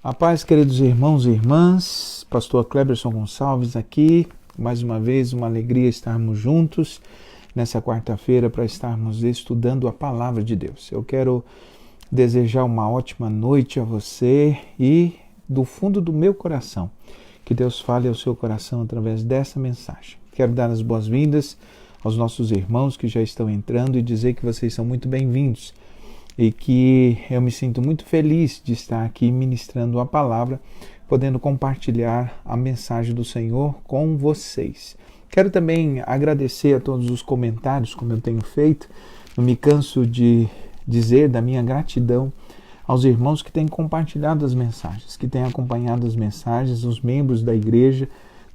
A paz, queridos irmãos e irmãs, pastor Cleberson Gonçalves aqui, mais uma vez uma alegria estarmos juntos nessa quarta-feira para estarmos estudando a palavra de Deus. Eu quero desejar uma ótima noite a você e do fundo do meu coração, que Deus fale ao seu coração através dessa mensagem. Quero dar as boas-vindas aos nossos irmãos que já estão entrando e dizer que vocês são muito bem-vindos. E que eu me sinto muito feliz de estar aqui ministrando a palavra, podendo compartilhar a mensagem do Senhor com vocês. Quero também agradecer a todos os comentários, como eu tenho feito. Não me canso de dizer da minha gratidão aos irmãos que têm compartilhado as mensagens, que têm acompanhado as mensagens, os membros da igreja.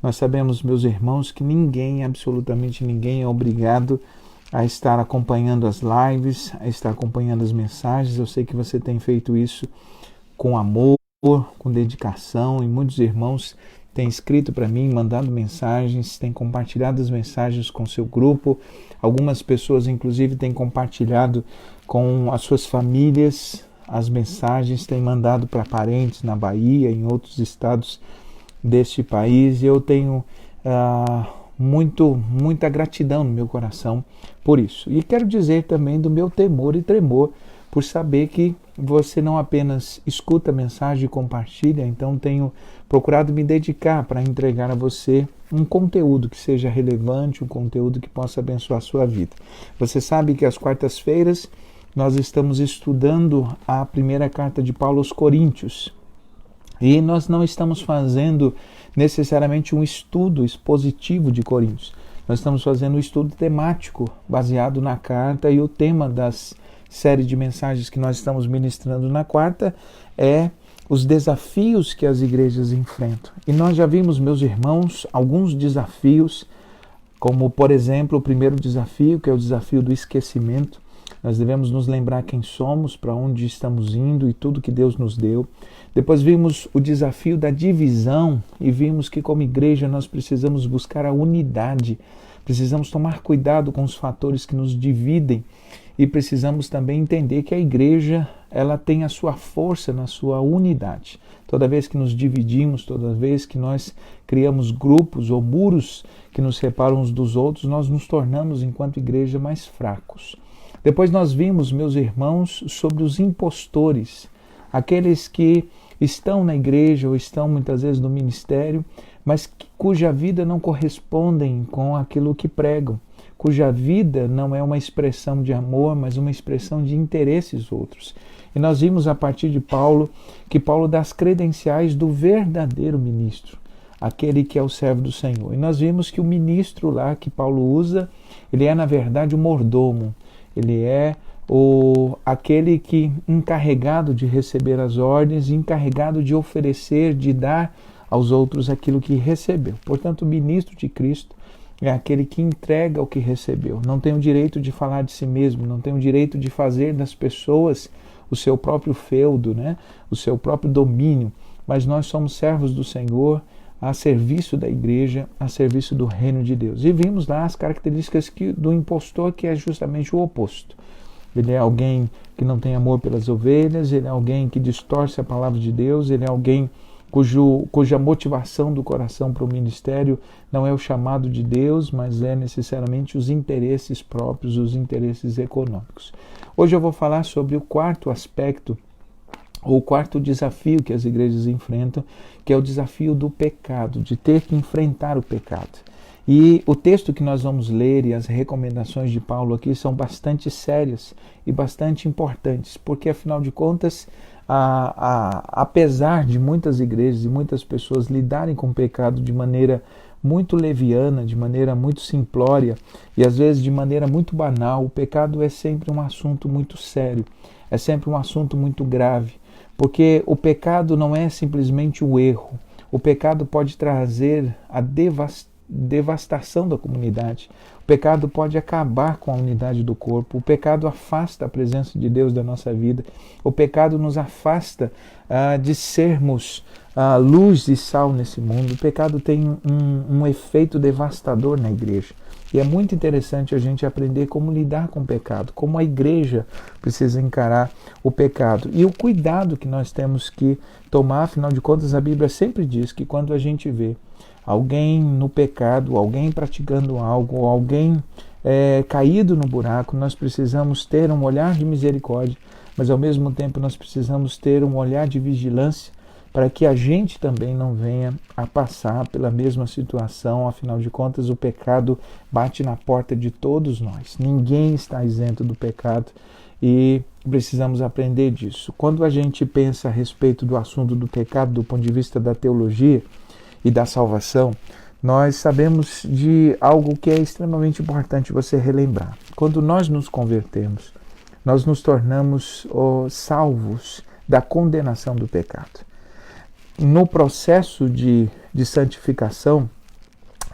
Nós sabemos, meus irmãos, que ninguém, absolutamente ninguém, é obrigado a estar acompanhando as lives, a estar acompanhando as mensagens. Eu sei que você tem feito isso com amor, com dedicação, e muitos irmãos têm escrito para mim, mandado mensagens, têm compartilhado as mensagens com seu grupo. Algumas pessoas, inclusive, têm compartilhado com as suas famílias as mensagens, têm mandado para parentes na Bahia, em outros estados deste país, e eu tenho muita gratidão no meu coração por isso. E quero dizer também do meu temor e tremor por saber que você não apenas escuta a mensagem e compartilha, então tenho procurado me dedicar para entregar a você um conteúdo que seja relevante, um conteúdo que possa abençoar a sua vida. Você sabe que às quartas-feiras nós estamos estudando a primeira carta de Paulo aos Coríntios. E nós não estamos fazendo necessariamente um estudo expositivo de Coríntios. Nós estamos fazendo um estudo temático baseado na carta, e o tema das séries de mensagens que nós estamos ministrando na quarta é os desafios que as igrejas enfrentam. E nós já vimos, meus irmãos, alguns desafios, como, por exemplo, o primeiro desafio, que é o desafio do esquecimento. Nós devemos nos lembrar quem somos, para onde estamos indo e tudo que Deus nos deu. Depois vimos o desafio da divisão e vimos que como igreja nós precisamos buscar a unidade. Precisamos tomar cuidado com os fatores que nos dividem e precisamos também entender que a igreja ela tem a sua força na sua unidade. Toda vez que nos dividimos, toda vez que nós criamos grupos ou muros que nos separam uns dos outros, nós nos tornamos, enquanto igreja, mais fracos. Depois nós vimos, meus irmãos, sobre os impostores, aqueles que estão na igreja ou estão muitas vezes no ministério, mas cuja vida não correspondem com aquilo que pregam, cuja vida não é uma expressão de amor, mas uma expressão de interesses outros. E nós vimos a partir de Paulo, que Paulo dá as credenciais do verdadeiro ministro, aquele que é o servo do Senhor. E nós vimos que o ministro lá que Paulo usa, ele é na verdade o mordomo. Ele é aquele que encarregado de receber as ordens, encarregado de oferecer, de dar aos outros aquilo que recebeu. Portanto, o ministro de Cristo é aquele que entrega o que recebeu. Não tem o direito de falar de si mesmo, não tem o direito de fazer das pessoas o seu próprio feudo, né? O seu próprio domínio. Mas nós somos servos do Senhor, a serviço da igreja, a serviço do reino de Deus. E vimos lá as características do impostor, que é justamente o oposto. Ele é alguém que não tem amor pelas ovelhas, ele é alguém que distorce a palavra de Deus, ele é alguém cuja motivação do coração para o ministério não é o chamado de Deus, mas é necessariamente os interesses próprios, os interesses econômicos. Hoje eu vou falar sobre o quarto aspecto, ou o quarto desafio que as igrejas enfrentam, que é o desafio do pecado, de ter que enfrentar o pecado. E o texto que nós vamos ler e as recomendações de Paulo aqui são bastante sérias e bastante importantes, porque afinal de contas, apesar de muitas igrejas e muitas pessoas lidarem com o pecado de maneira muito leviana, de maneira muito simplória e às vezes de maneira muito banal, o pecado é sempre um assunto muito sério, é sempre um assunto muito grave. Porque o pecado não é simplesmente o erro. O pecado pode trazer a devastação da comunidade. O pecado pode acabar com a unidade do corpo. O pecado afasta a presença de Deus da nossa vida. O pecado nos afasta de sermos luz e sal nesse mundo. O pecado tem um efeito devastador na igreja. E é muito interessante a gente aprender como lidar com o pecado, como a igreja precisa encarar o pecado. E o cuidado que nós temos que tomar, afinal de contas, a Bíblia sempre diz que quando a gente vê alguém no pecado, alguém praticando algo, alguém caído no buraco, nós precisamos ter um olhar de misericórdia, mas ao mesmo tempo nós precisamos ter um olhar de vigilância para que a gente também não venha a passar pela mesma situação. Afinal de contas, o pecado bate na porta de todos nós. Ninguém está isento do pecado e precisamos aprender disso. Quando a gente pensa a respeito do assunto do pecado do ponto de vista da teologia e da salvação, nós sabemos de algo que é extremamente importante você relembrar. Quando nós nos convertemos, nós nos tornamos salvos da condenação do pecado. No processo de santificação,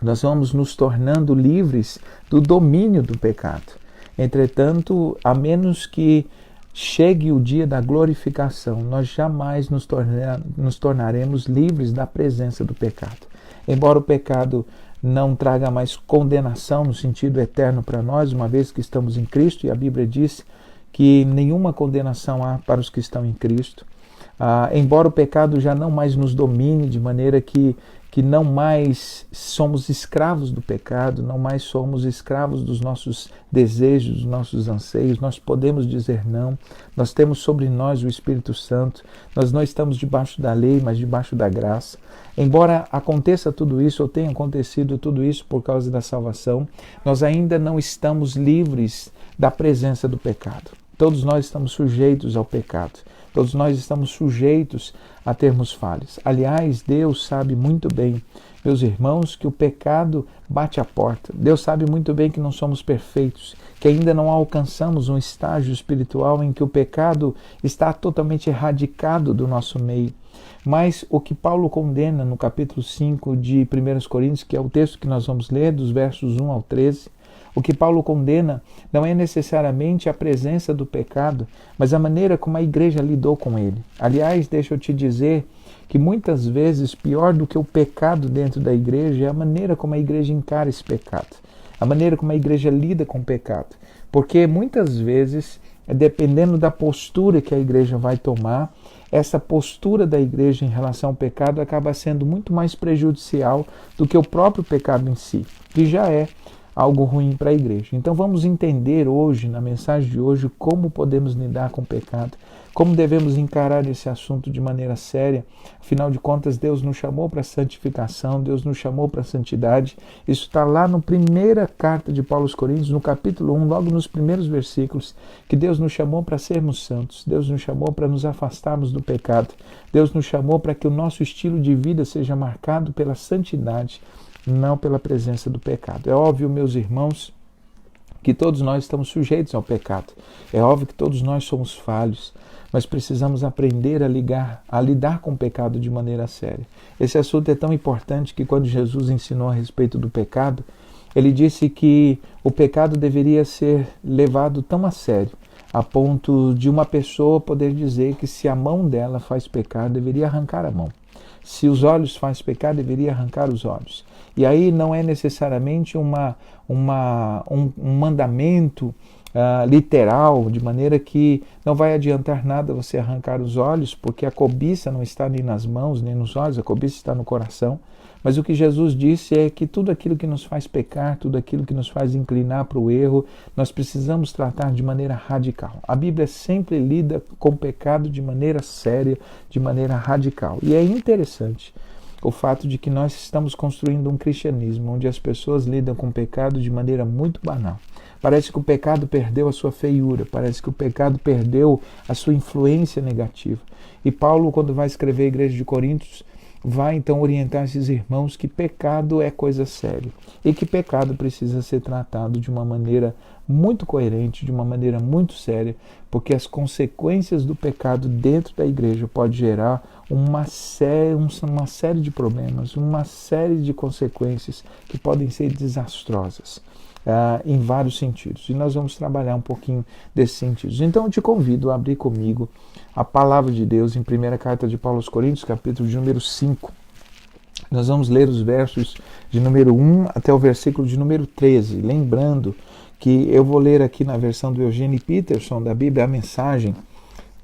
nós vamos nos tornando livres do domínio do pecado. Entretanto, a menos que chegue o dia da glorificação, nós jamais nos tornaremos livres da presença do pecado. Embora o pecado não traga mais condenação no sentido eterno para nós, uma vez que estamos em Cristo, e a Bíblia diz que nenhuma condenação há para os que estão em Cristo. Embora o pecado já não mais nos domine, de maneira que não mais somos escravos do pecado, não mais somos escravos dos nossos desejos, dos nossos anseios, nós podemos dizer não, nós temos sobre nós o Espírito Santo, nós não estamos debaixo da lei, mas debaixo da graça. Embora aconteça tudo isso, ou tenha acontecido tudo isso por causa da salvação, nós ainda não estamos livres da presença do pecado. Todos nós estamos sujeitos ao pecado. Todos nós estamos sujeitos a termos falhas. Aliás, Deus sabe muito bem, meus irmãos, que o pecado bate à porta. Deus sabe muito bem que não somos perfeitos, que ainda não alcançamos um estágio espiritual em que o pecado está totalmente erradicado do nosso meio. Mas o que Paulo condena no capítulo 5 de 1 Coríntios, que é o texto que nós vamos ler, dos versos 1 ao 13, o que Paulo condena não é necessariamente a presença do pecado, mas a maneira como a igreja lidou com ele. Aliás, deixa eu te dizer que muitas vezes pior do que o pecado dentro da igreja é a maneira como a igreja encara esse pecado, a maneira como a igreja lida com o pecado. Porque muitas vezes, dependendo da postura que a igreja vai tomar, essa postura da igreja em relação ao pecado acaba sendo muito mais prejudicial do que o próprio pecado em si, que já é algo ruim para a igreja. Então vamos entender hoje, na mensagem de hoje, como podemos lidar com o pecado, como devemos encarar esse assunto de maneira séria. Afinal de contas, Deus nos chamou para a santificação, Deus nos chamou para a santidade. Isso está lá na primeira carta de Paulo aos Coríntios, no capítulo 1, logo nos primeiros versículos, que Deus nos chamou para sermos santos, Deus nos chamou para nos afastarmos do pecado, Deus nos chamou para que o nosso estilo de vida seja marcado pela santidade, não pela presença do pecado. É óbvio, meus irmãos, que todos nós estamos sujeitos ao pecado. É óbvio que todos nós somos falhos, mas precisamos aprender a lidar com o pecado de maneira séria. Esse assunto é tão importante que quando Jesus ensinou a respeito do pecado, ele disse que o pecado deveria ser levado tão a sério, a ponto de uma pessoa poder dizer que se a mão dela faz pecar, deveria arrancar a mão. Se os olhos faz pecar, deveria arrancar os olhos. E aí não é necessariamente um mandamento literal, de maneira que não vai adiantar nada você arrancar os olhos, porque a cobiça não está nem nas mãos, nem nos olhos, a cobiça está no coração. Mas o que Jesus disse é que tudo aquilo que nos faz pecar, tudo aquilo que nos faz inclinar para o erro, nós precisamos tratar de maneira radical. A Bíblia sempre lida com o pecado de maneira séria, de maneira radical. E é interessante o fato de que nós estamos construindo um cristianismo onde as pessoas lidam com o pecado de maneira muito banal. Parece que o pecado perdeu a sua feiura, parece que o pecado perdeu a sua influência negativa. E Paulo, quando vai escrever a igreja de Coríntios, vai então orientar esses irmãos que pecado é coisa séria e que pecado precisa ser tratado de uma maneira muito coerente, de uma maneira muito séria, porque as consequências do pecado dentro da igreja pode gerar uma série de problemas, uma série de consequências que podem ser desastrosas. em vários sentidos. E nós vamos trabalhar um pouquinho desses sentidos. Então eu te convido a abrir comigo a palavra de Deus em 1ª carta de Paulo aos Coríntios, capítulo de número 5. Nós vamos ler os versos de número 1 até o versículo de número 13. Lembrando que eu vou ler aqui na versão do Eugene Peterson da Bíblia a mensagem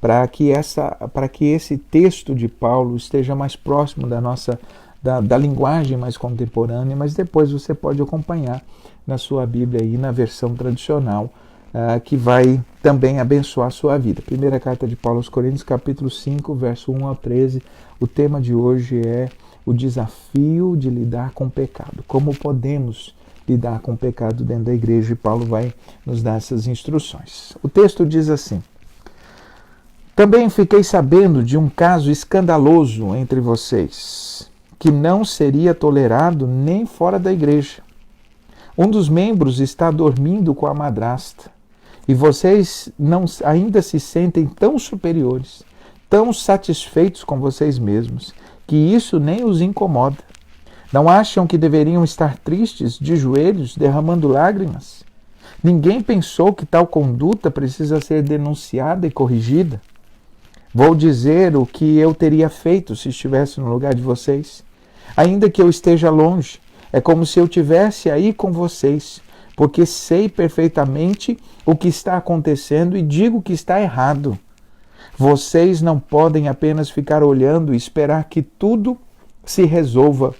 para que esse texto de Paulo esteja mais próximo da linguagem mais contemporânea, mas depois você pode acompanhar na sua Bíblia aí na versão tradicional, que vai também abençoar a sua vida. 1ª carta de Paulo aos Coríntios, capítulo 5, verso 1 ao 13. O tema de hoje é o desafio de lidar com o pecado. Como podemos lidar com o pecado dentro da igreja? E Paulo vai nos dar essas instruções. O texto diz assim: também fiquei sabendo de um caso escandaloso entre vocês, que não seria tolerado nem fora da igreja. Um dos membros está dormindo com a madrasta, e vocês ainda se sentem tão superiores, tão satisfeitos com vocês mesmos, que isso nem os incomoda. Não acham que deveriam estar tristes, de joelhos, derramando lágrimas? Ninguém pensou que tal conduta precisa ser denunciada e corrigida? Vou dizer o que eu teria feito se estivesse no lugar de vocês. Ainda que eu esteja longe, é como se eu estivesse aí com vocês, porque sei perfeitamente o que está acontecendo e digo que está errado. Vocês não podem apenas ficar olhando e esperar que tudo se resolva.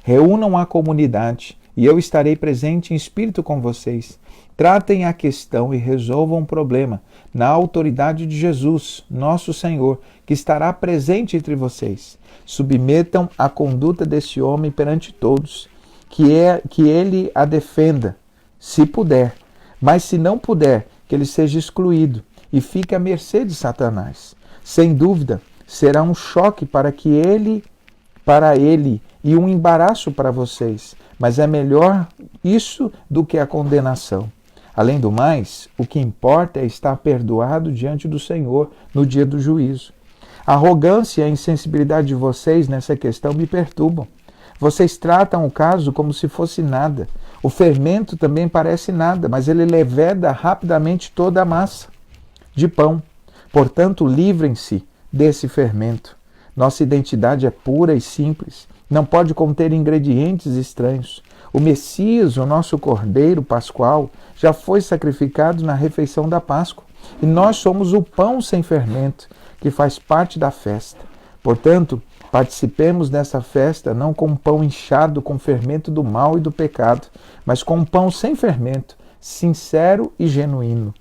Reúnam a comunidade e eu estarei presente em espírito com vocês. Tratem a questão e resolvam o problema na autoridade de Jesus, nosso Senhor, que estará presente entre vocês. Submetam a conduta desse homem perante todos, que ele a defenda, se puder, mas se não puder, que ele seja excluído e fique à mercê de Satanás. Sem dúvida, será um choque para ele e um embaraço para vocês, mas é melhor isso do que a condenação. Além do mais, o que importa é estar perdoado diante do Senhor no dia do juízo. A arrogância e a insensibilidade de vocês nessa questão me perturbam. Vocês tratam o caso como se fosse nada. O fermento também parece nada, mas ele leveda rapidamente toda a massa de pão. Portanto, livrem-se desse fermento. Nossa identidade é pura e simples. Não pode conter ingredientes estranhos. O Messias, o nosso Cordeiro Pascual, já foi sacrificado na refeição da Páscoa. E nós somos o pão sem fermento, que faz parte da festa. Portanto, participemos dessa festa não com pão inchado com fermento do mal e do pecado, mas com pão sem fermento, sincero e genuíno.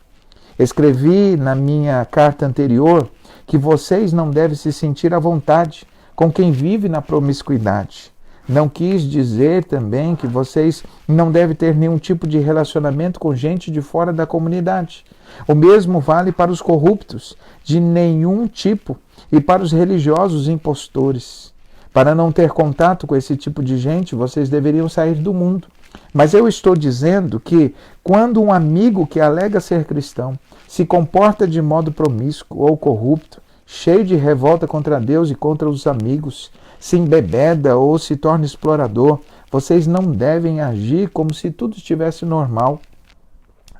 Escrevi na minha carta anterior que vocês não devem se sentir à vontade com quem vive na promiscuidade. Não quis dizer também que vocês não devem ter nenhum tipo de relacionamento com gente de fora da comunidade. O mesmo vale para os corruptos, de nenhum tipo, e para os religiosos impostores. Para não ter contato com esse tipo de gente, vocês deveriam sair do mundo. Mas eu estou dizendo que, quando um amigo que alega ser cristão se comporta de modo promíscuo ou corrupto, cheio de revolta contra Deus e contra os amigos, se embebeda ou se torna explorador, vocês não devem agir como se tudo estivesse normal.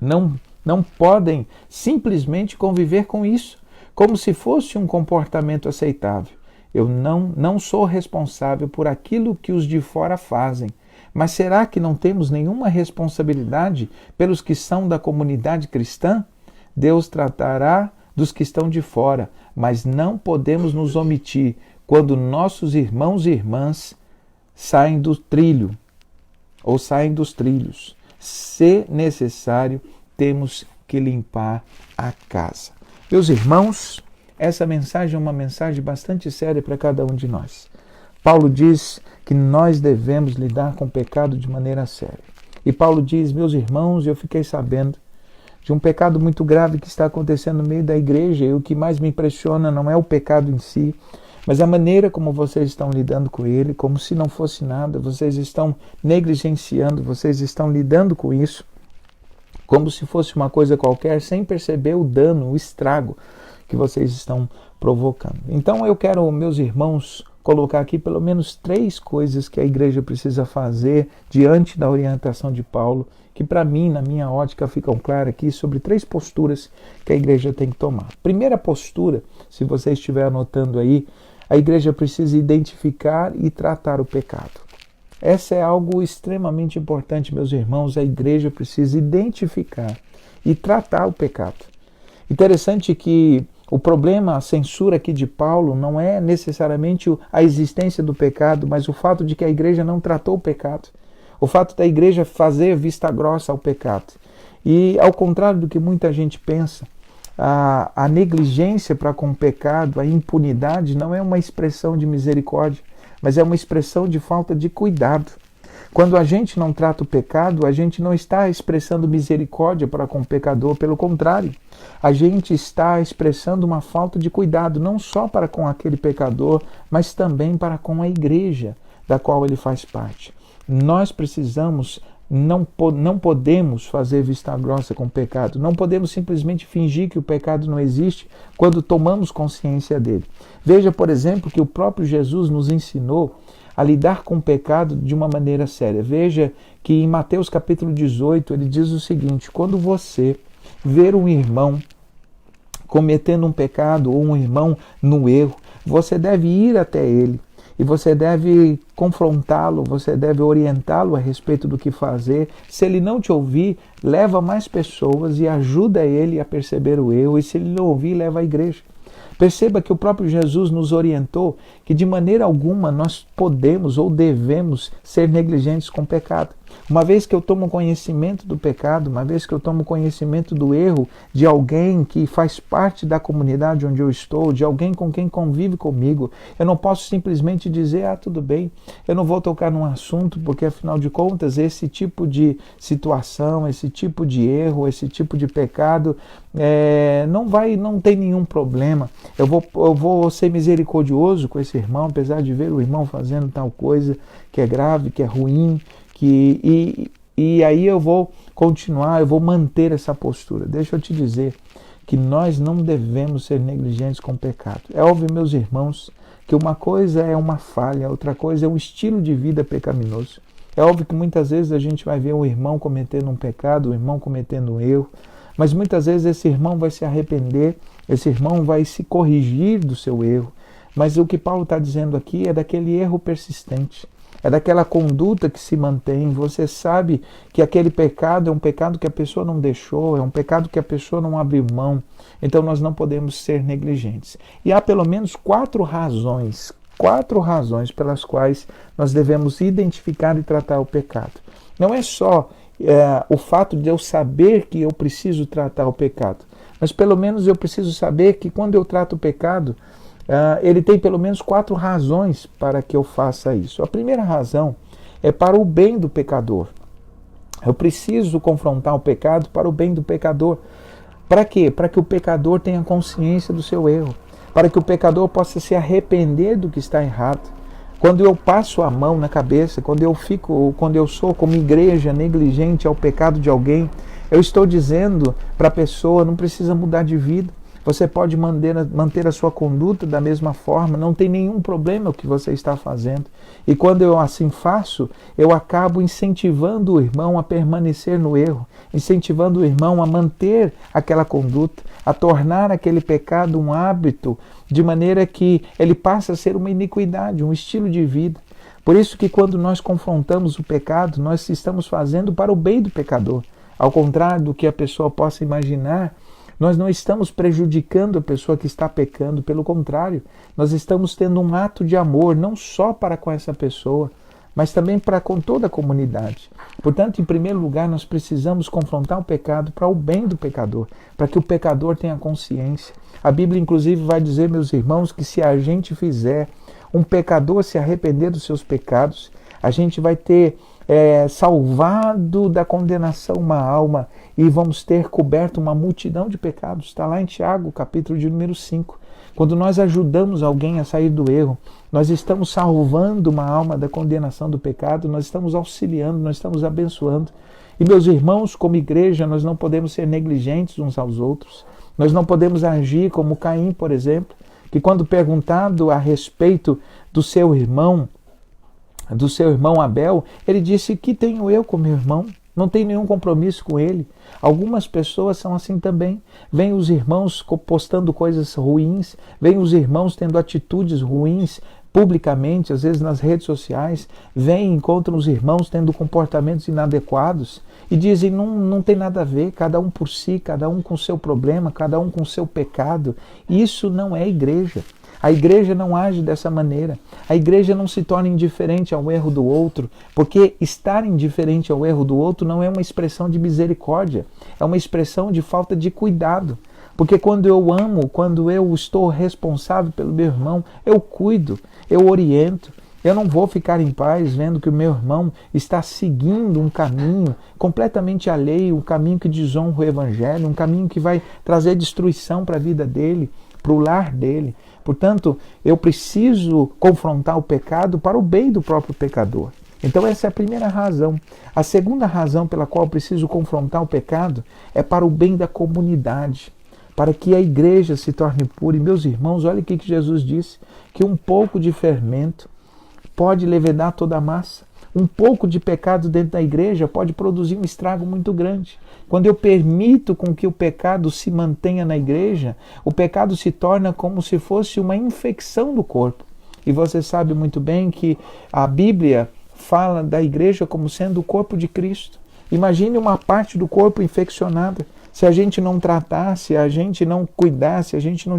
Não podem simplesmente conviver com isso, como se fosse um comportamento aceitável. Eu não sou responsável por aquilo que os de fora fazem, mas será que não temos nenhuma responsabilidade pelos que são da comunidade cristã? Deus tratará dos que estão de fora, mas não podemos nos omitir quando nossos irmãos e irmãs saem do trilho ou saem dos trilhos. Se necessário, temos que limpar a casa. Meus irmãos, essa mensagem é uma mensagem bastante séria para cada um de nós. Paulo diz que nós devemos lidar com o pecado de maneira séria. E Paulo diz, meus irmãos, eu fiquei sabendo de um pecado muito grave que está acontecendo no meio da igreja, e o que mais me impressiona não é o pecado em si, mas a maneira como vocês estão lidando com ele, como se não fosse nada, vocês estão negligenciando, vocês estão lidando com isso como se fosse uma coisa qualquer, sem perceber o dano, o estrago que vocês estão provocando. Então eu quero, meus irmãos, colocar aqui pelo menos 3 coisas que a igreja precisa fazer diante da orientação de Paulo, que para mim, na minha ótica, ficam claras aqui sobre 3 posturas que a igreja tem que tomar. Primeira postura, se você estiver anotando aí, a igreja precisa identificar e tratar o pecado. Essa é algo extremamente importante, meus irmãos. A igreja precisa identificar e tratar o pecado. Interessante que o problema, a censura aqui de Paulo, não é necessariamente a existência do pecado, mas o fato de que a igreja não tratou o pecado. O fato da igreja fazer vista grossa ao pecado. E ao contrário do que muita gente pensa, a negligência para com o pecado, a impunidade, não é uma expressão de misericórdia, mas é uma expressão de falta de cuidado. Quando a gente não trata o pecado, a gente não está expressando misericórdia para com o pecador, pelo contrário, a gente está expressando uma falta de cuidado, não só para com aquele pecador, mas também para com a igreja da qual ele faz parte. Nós precisamos, não podemos fazer vista grossa com o pecado, não podemos simplesmente fingir que o pecado não existe quando tomamos consciência dele. Veja, por exemplo, que o próprio Jesus nos ensinou a lidar com o pecado de uma maneira séria. Veja que em Mateus capítulo 18 ele diz o seguinte: quando você ver um irmão cometendo um pecado ou um irmão no erro, você deve ir até ele. E você deve confrontá-lo, você deve orientá-lo a respeito do que fazer. Se ele não te ouvir, leva mais pessoas e ajuda ele a perceber o erro. E se ele não ouvir, leva a igreja. Perceba que o próprio Jesus nos orientou que de maneira alguma nós podemos ou devemos ser negligentes com o pecado. Uma vez que eu tomo conhecimento do pecado, uma vez que eu tomo conhecimento do erro de alguém que faz parte da comunidade onde eu estou, de alguém com quem convive comigo, eu não posso simplesmente dizer, tudo bem, eu não vou tocar num assunto, porque afinal de contas esse tipo de situação, esse tipo de erro, esse tipo de pecado não tem nenhum problema. Eu vou ser misericordioso com esse irmão, apesar de ver o irmão fazendo tal coisa que é grave, que é ruim, e aí eu vou continuar, eu vou manter essa postura. Deixa eu te dizer que nós não devemos ser negligentes com o pecado. É óbvio, meus irmãos, que uma coisa é uma falha, outra coisa é um estilo de vida pecaminoso. É óbvio que muitas vezes a gente vai ver um irmão cometendo um pecado, um irmão cometendo um erro, mas muitas vezes esse irmão vai se arrepender, esse irmão vai se corrigir do seu erro. Mas o que Paulo está dizendo aqui é daquele erro persistente. É daquela conduta que se mantém. Você sabe que aquele pecado é um pecado que a pessoa não deixou, é um pecado que a pessoa não abriu mão. Então nós não podemos ser negligentes. E há pelo menos 4 razões pelas quais nós devemos identificar e tratar o pecado. Não é só o fato de eu saber que eu preciso tratar o pecado, mas pelo menos eu preciso saber que quando eu trato o pecado, ele tem pelo menos 4 razões para que eu faça isso. A primeira razão é para o bem do pecador. Eu preciso confrontar o pecado para o bem do pecador. Para quê? Para que o pecador tenha consciência do seu erro. Para que o pecador possa se arrepender do que está errado. Quando eu passo a mão na cabeça, quando eu sou como igreja negligente ao pecado de alguém, eu estou dizendo para a pessoa, não precisa mudar de vida. Você pode manter a sua conduta da mesma forma, não tem nenhum problema o que você está fazendo. E quando eu assim faço, eu acabo incentivando o irmão a permanecer no erro, incentivando o irmão a manter aquela conduta, a tornar aquele pecado um hábito, de maneira que ele passa a ser uma iniquidade, um estilo de vida. Por isso que quando nós confrontamos o pecado, nós estamos fazendo para o bem do pecador. Ao contrário do que a pessoa possa imaginar, nós não estamos prejudicando a pessoa que está pecando, pelo contrário, nós estamos tendo um ato de amor, não só para com essa pessoa, mas também para com toda a comunidade. Portanto, em primeiro lugar, nós precisamos confrontar o pecado para o bem do pecador, para que o pecador tenha consciência. A Bíblia, inclusive, vai dizer, meus irmãos, que se a gente fizer um pecador se arrepender dos seus pecados, a gente vai ter salvado da condenação uma alma e vamos ter coberto uma multidão de pecados. Está lá em Tiago, capítulo de número 5. Quando nós ajudamos alguém a sair do erro, nós estamos salvando uma alma da condenação do pecado, nós estamos auxiliando, nós estamos abençoando. E meus irmãos, como igreja, nós não podemos ser negligentes uns aos outros. Nós não podemos agir como Caim, por exemplo, que quando perguntado a respeito do seu irmão Abel, ele disse: que tenho eu com meu irmão? Não tenho nenhum compromisso com ele. Algumas pessoas são assim também. Vêm os irmãos postando coisas ruins, vêm os irmãos tendo atitudes ruins publicamente, às vezes nas redes sociais, vêm e encontram os irmãos tendo comportamentos inadequados e dizem: não tem nada a ver, cada um por si, cada um com o seu problema, cada um com o seu pecado. Isso não é igreja. A igreja não age dessa maneira. A igreja não se torna indiferente ao erro do outro, porque estar indiferente ao erro do outro não é uma expressão de misericórdia, é uma expressão de falta de cuidado. Porque quando eu amo, quando eu estou responsável pelo meu irmão, eu cuido, eu oriento. Eu não vou ficar em paz vendo que o meu irmão está seguindo um caminho completamente alheio, um caminho que desonra o evangelho, um caminho que vai trazer destruição para a vida dele, para o lar dele. Portanto, eu preciso confrontar o pecado para o bem do próprio pecador. Então essa é a primeira razão. A segunda razão pela qual eu preciso confrontar o pecado é para o bem da comunidade, para que a igreja se torne pura. E meus irmãos, olha o que Jesus disse, que um pouco de fermento pode levedar toda a massa. Um pouco de pecado dentro da igreja pode produzir um estrago muito grande. Quando eu permito com que o pecado se mantenha na igreja, o pecado se torna como se fosse uma infecção do corpo. E você sabe muito bem que a Bíblia fala da igreja como sendo o corpo de Cristo. Imagine uma parte do corpo infeccionada. Se a gente não tratar, se a gente não cuidar, se a gente não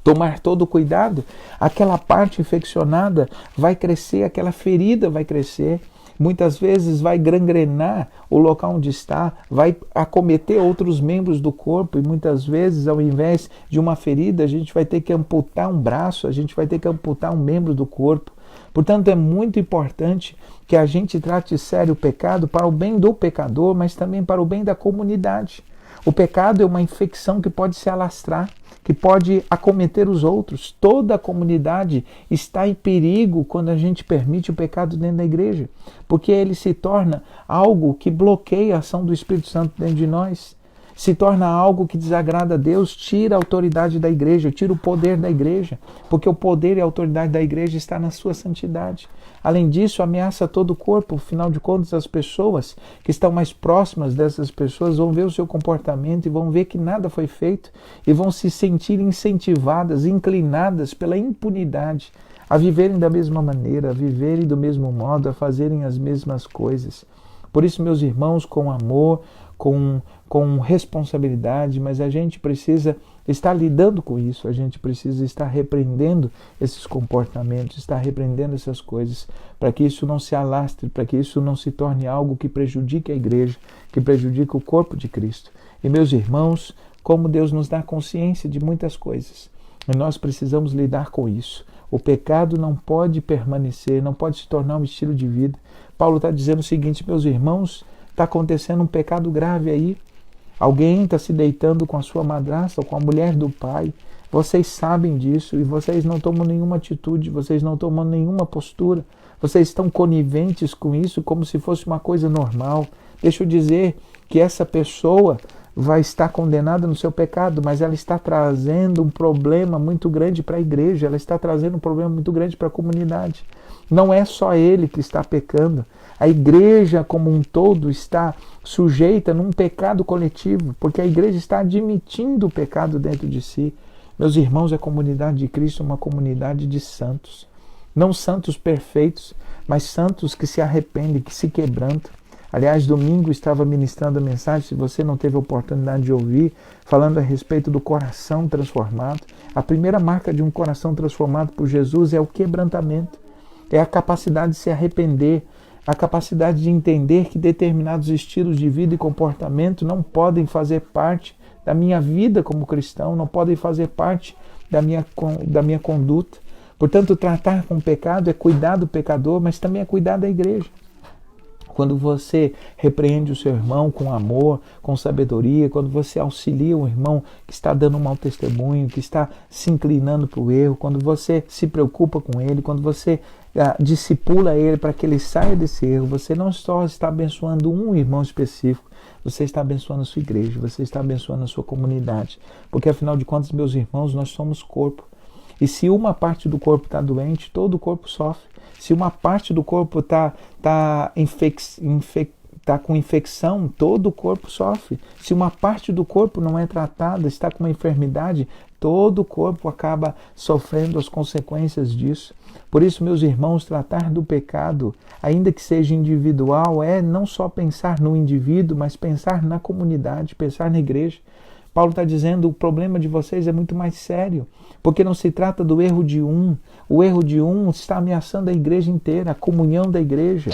tomar todo o cuidado, aquela parte infeccionada vai crescer, aquela ferida vai crescer, muitas vezes vai gangrenar o local onde está, vai acometer outros membros do corpo e muitas vezes, ao invés de uma ferida, a gente vai ter que amputar um braço, a gente vai ter que amputar um membro do corpo. Portanto, é muito importante que a gente trate sério o pecado para o bem do pecador, mas também para o bem da comunidade. O pecado é uma infecção que pode se alastrar, que pode acometer os outros. Toda a comunidade está em perigo quando a gente permite o pecado dentro da igreja, porque ele se torna algo que bloqueia a ação do Espírito Santo dentro de nós, se torna algo que desagrada a Deus, tira a autoridade da igreja, tira o poder da igreja, porque o poder e a autoridade da igreja está na sua santidade. Além disso, ameaça todo o corpo. Afinal de contas, as pessoas que estão mais próximas dessas pessoas vão ver o seu comportamento e vão ver que nada foi feito e vão se sentir incentivadas, inclinadas pela impunidade a viverem da mesma maneira, a viverem do mesmo modo, a fazerem as mesmas coisas. Por isso, meus irmãos, com amor, com responsabilidade, mas a gente precisa estar lidando com isso, a gente precisa estar repreendendo esses comportamentos, estar repreendendo essas coisas, para que isso não se alastre, para que isso não se torne algo que prejudique a igreja, que prejudique o corpo de Cristo. E meus irmãos, como Deus nos dá consciência de muitas coisas, e nós precisamos lidar com isso. O pecado não pode permanecer, não pode se tornar um estilo de vida. Paulo está dizendo o seguinte: meus irmãos, está acontecendo um pecado grave aí. Alguém está se deitando com a sua madrasta ou com a mulher do pai. Vocês sabem disso e vocês não tomam nenhuma atitude, vocês não tomam nenhuma postura. Vocês estão coniventes com isso como se fosse uma coisa normal. Deixa eu dizer que essa pessoa vai estar condenada no seu pecado, mas ela está trazendo um problema muito grande para a igreja, ela está trazendo um problema muito grande para a comunidade. Não é só ele que está pecando. A igreja como um todo está sujeita num pecado coletivo, porque a igreja está admitindo o pecado dentro de si. Meus irmãos, a comunidade de Cristo é uma comunidade de santos. Não santos perfeitos, mas santos que se arrependem, que se quebrantam. Aliás, domingo estava ministrando a mensagem, se você não teve a oportunidade de ouvir, falando a respeito do coração transformado. A primeira marca de um coração transformado por Jesus é o quebrantamento. É a capacidade de se arrepender, a capacidade de entender que determinados estilos de vida e comportamento não podem fazer parte da minha vida como cristão, não podem fazer parte da minha conduta. Portanto, tratar com o pecado é cuidar do pecador, mas também é cuidar da igreja. Quando você repreende o seu irmão com amor, com sabedoria, quando você auxilia o irmão que está dando um mau testemunho, que está se inclinando para o erro, quando você se preocupa com ele, quando você discipula ele para que ele saia desse erro, você não só está abençoando um irmão específico, você está abençoando a sua igreja, você está abençoando a sua comunidade. Porque afinal de contas, meus irmãos, nós somos corpo. E se uma parte do corpo está doente, todo o corpo sofre. Se uma parte do corpo está com infecção, todo o corpo sofre. Se uma parte do corpo não é tratada, está com uma enfermidade, todo o corpo acaba sofrendo as consequências disso. Por isso, meus irmãos, tratar do pecado, ainda que seja individual, é não só pensar no indivíduo, mas pensar na comunidade, pensar na igreja. Paulo está dizendo, o problema de vocês é muito mais sério, porque não se trata do erro de um. O erro de um está ameaçando a igreja inteira, a comunhão da igreja.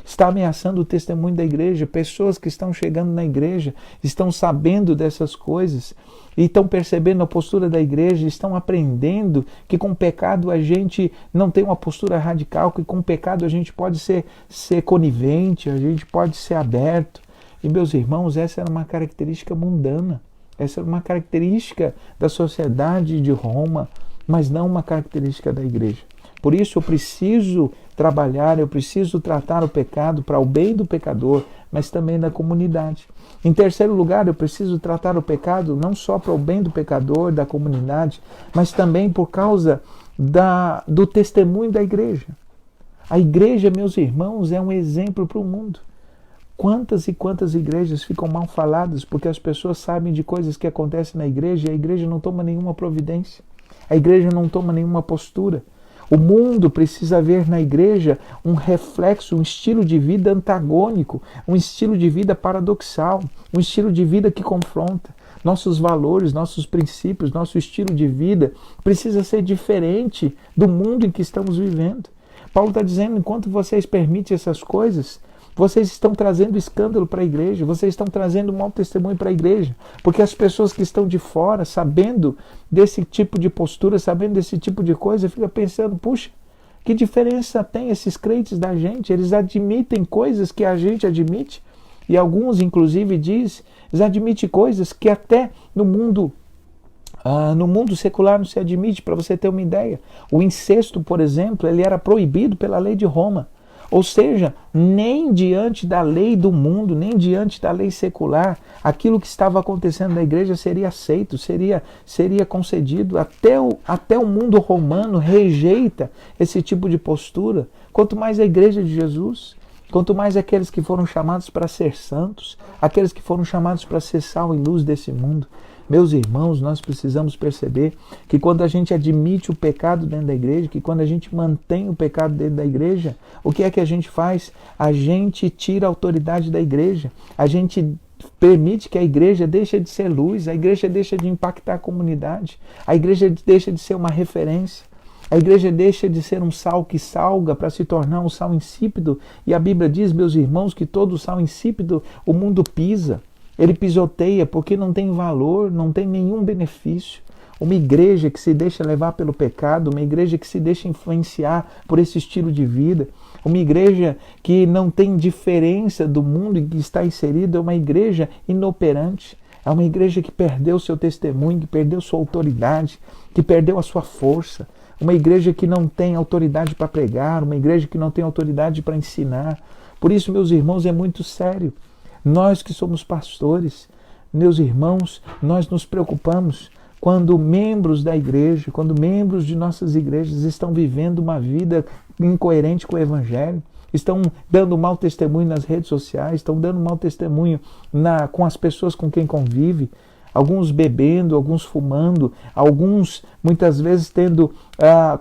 Está ameaçando o testemunho da igreja. Pessoas que estão chegando na igreja, estão sabendo dessas coisas, e estão percebendo a postura da igreja, estão aprendendo que com o pecado a gente não tem uma postura radical, que com o pecado a gente pode ser conivente, a gente pode ser aberto. E meus irmãos, essa era uma característica mundana. Essa é uma característica da sociedade de Roma, mas não uma característica da igreja. Por isso eu preciso trabalhar, eu preciso tratar o pecado para o bem do pecador, mas também da comunidade. Em terceiro lugar, eu preciso tratar o pecado não só para o bem do pecador, da comunidade, mas também por causa do testemunho da igreja. A igreja, meus irmãos, é um exemplo para o mundo. Quantas e quantas igrejas ficam mal faladas porque as pessoas sabem de coisas que acontecem na igreja e a igreja não toma nenhuma providência. A igreja não toma nenhuma postura. O mundo precisa ver na igreja um reflexo, um estilo de vida antagônico, um estilo de vida paradoxal, um estilo de vida que confronta. Nossos valores, nossos princípios, nosso estilo de vida precisa ser diferente do mundo em que estamos vivendo. Paulo está dizendo, enquanto vocês permitem essas coisas, vocês estão trazendo escândalo para a igreja, vocês estão trazendo mau testemunho para a igreja, porque as pessoas que estão de fora, sabendo desse tipo de postura, sabendo desse tipo de coisa, ficam pensando, puxa, que diferença tem esses crentes da gente? Eles admitem coisas que a gente admite, e alguns, inclusive, eles admitem coisas que até no mundo secular não se admite. Para você ter uma ideia, o incesto, por exemplo, ele era proibido pela lei de Roma. Ou seja, nem diante da lei do mundo, nem diante da lei secular, aquilo que estava acontecendo na igreja seria aceito, seria concedido. Até o mundo romano rejeita esse tipo de postura. Quanto mais a igreja de Jesus, quanto mais aqueles que foram chamados para ser santos, aqueles que foram chamados para ser sal e luz desse mundo. Meus irmãos, nós precisamos perceber que quando a gente admite o pecado dentro da igreja, que quando a gente mantém o pecado dentro da igreja, o que é que a gente faz? A gente tira a autoridade da igreja, a gente permite que a igreja deixe de ser luz, a igreja deixa de impactar a comunidade, a igreja deixa de ser uma referência. A igreja deixa de ser um sal que salga para se tornar um sal insípido. E a Bíblia diz, meus irmãos, que todo sal insípido o mundo pisa. Ele pisoteia porque não tem valor, não tem nenhum benefício. Uma igreja que se deixa levar pelo pecado, uma igreja que se deixa influenciar por esse estilo de vida, uma igreja que não tem diferença do mundo em que está inserida, é uma igreja inoperante. É uma igreja que perdeu seu testemunho, que perdeu sua autoridade, que perdeu a sua força. Uma igreja que não tem autoridade para pregar, uma igreja que não tem autoridade para ensinar. Por isso, meus irmãos, é muito sério. Nós que somos pastores, meus irmãos, nós nos preocupamos quando membros da igreja, quando membros de nossas igrejas estão vivendo uma vida incoerente com o Evangelho, estão dando mau testemunho nas redes sociais, estão dando mau testemunho com as pessoas com quem convive, alguns bebendo, alguns fumando, alguns muitas vezes tendo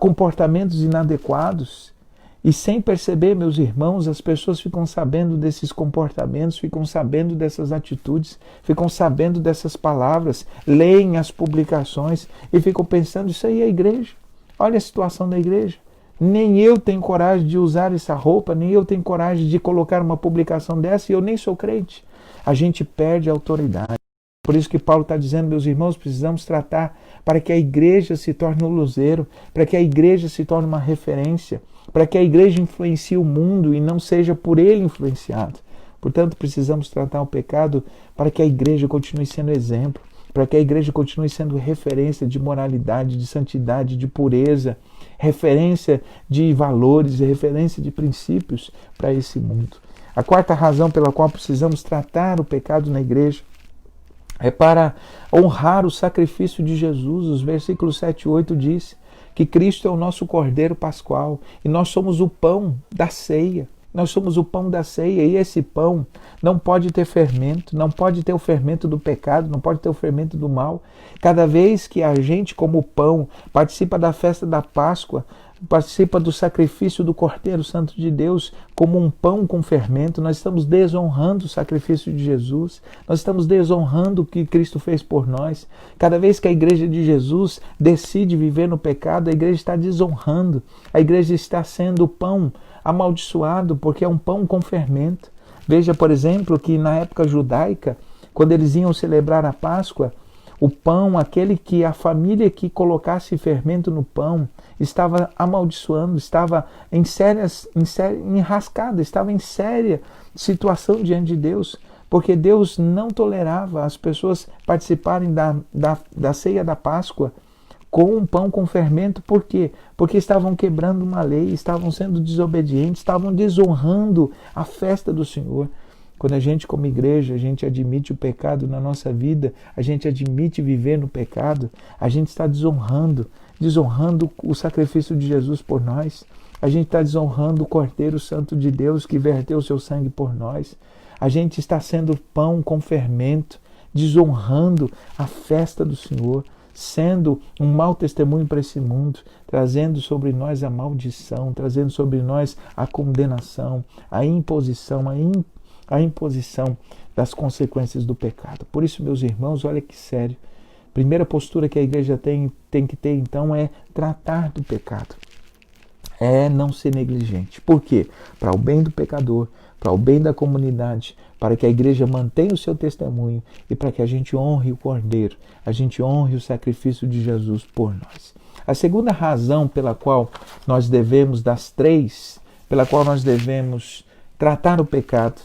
comportamentos inadequados. E sem perceber, meus irmãos, as pessoas ficam sabendo desses comportamentos, ficam sabendo dessas atitudes, ficam sabendo dessas palavras, leem as publicações e ficam pensando, isso aí é a igreja. Olha a situação da igreja. Nem eu tenho coragem de usar essa roupa, nem eu tenho coragem de colocar uma publicação dessa e eu nem sou crente. A gente perde a autoridade. Por isso que Paulo está dizendo, meus irmãos, precisamos tratar para que a igreja se torne um luzeiro, para que a igreja se torne uma referência, para que a igreja influencie o mundo e não seja por ele influenciado. Portanto, precisamos tratar o pecado para que a igreja continue sendo exemplo, para que a igreja continue sendo referência de moralidade, de santidade, de pureza, referência de valores e referência de princípios para esse mundo. A quarta razão pela qual precisamos tratar o pecado na igreja é para honrar o sacrifício de Jesus. Os versículos 7 e 8 diz que Cristo é o nosso Cordeiro Pascual e nós somos o pão da ceia. Nós somos o pão da ceia e esse pão não pode ter fermento, não pode ter o fermento do pecado, não pode ter o fermento do mal. Cada vez que a gente, como pão, participa da festa da Páscoa, participa do sacrifício do Cordeiro Santo de Deus como um pão com fermento, nós estamos desonrando o sacrifício de Jesus, nós estamos desonrando o que Cristo fez por nós. Cada vez que a igreja de Jesus decide viver no pecado, a igreja está desonrando, a igreja está sendo pão amaldiçoado, porque é um pão com fermento. Veja, por exemplo, que na época judaica, quando eles iam celebrar a Páscoa, o pão, aquele que a família que colocasse fermento no pão, estava amaldiçoando, estava enrascada, estava em séria situação diante de Deus, porque Deus não tolerava as pessoas participarem da ceia da Páscoa com um pão com fermento. Por quê? Porque estavam quebrando uma lei, estavam sendo desobedientes, estavam desonrando a festa do Senhor. Quando a gente, como igreja, a gente admite o pecado na nossa vida, a gente admite viver no pecado, a gente está desonrando o sacrifício de Jesus por nós. A gente está desonrando o Cordeiro Santo de Deus que verteu o seu sangue por nós. A gente está sendo pão com fermento, desonrando a festa do Senhor, sendo um mau testemunho para esse mundo, trazendo sobre nós a maldição, trazendo sobre nós a condenação, a imposição das consequências do pecado. Por isso, meus irmãos, olha que sério. Primeira postura que a igreja tem que ter, então, é tratar do pecado. É não ser negligente. Por quê? Para o bem do pecador, para o bem da comunidade, para que a igreja mantenha o seu testemunho e para que a gente honre o Cordeiro, a gente honre o sacrifício de Jesus por nós. A segunda razão pela qual nós devemos, das três, pela qual nós devemos tratar o pecado,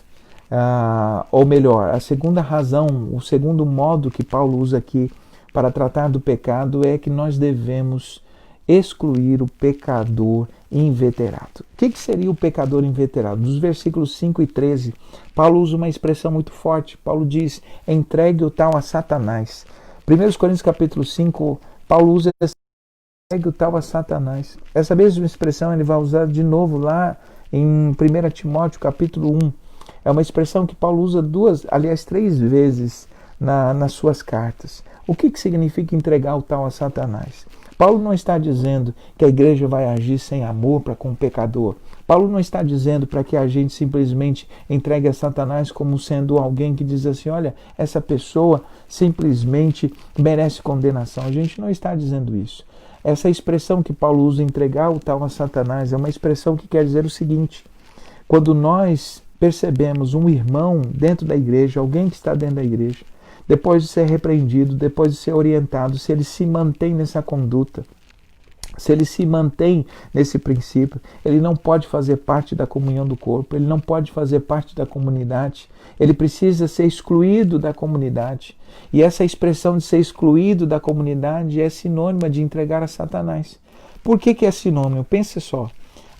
ou melhor, a segunda razão, o segundo modo que Paulo usa aqui para tratar do pecado é que nós devemos excluir o pecador inveterado. O que seria o pecador inveterado? Nos versículos 5 e 13, Paulo usa uma expressão muito forte. Paulo diz, entregue o tal a Satanás. 1 Coríntios capítulo 5, Paulo usa entregue o tal a Satanás. Essa mesma expressão ele vai usar de novo lá em 1 Timóteo capítulo 1. É uma expressão que Paulo usa três vezes nas suas cartas. O que significa entregar o tal a Satanás? Paulo não está dizendo que a igreja vai agir sem amor para com o pecador. Paulo não está dizendo para que a gente simplesmente entregue a Satanás como sendo alguém que diz assim, olha, essa pessoa simplesmente merece condenação. A gente não está dizendo isso. Essa expressão que Paulo usa, entregar o tal a Satanás, é uma expressão que quer dizer o seguinte: quando nós percebemos um irmão dentro da igreja, alguém que está dentro da igreja, depois de ser repreendido, depois de ser orientado, se ele se mantém nessa conduta, se ele se mantém nesse princípio, ele não pode fazer parte da comunhão do corpo, ele não pode fazer parte da comunidade, ele precisa ser excluído da comunidade. E essa expressão de ser excluído da comunidade é sinônima de entregar a Satanás. Por que é sinônimo? Pense só.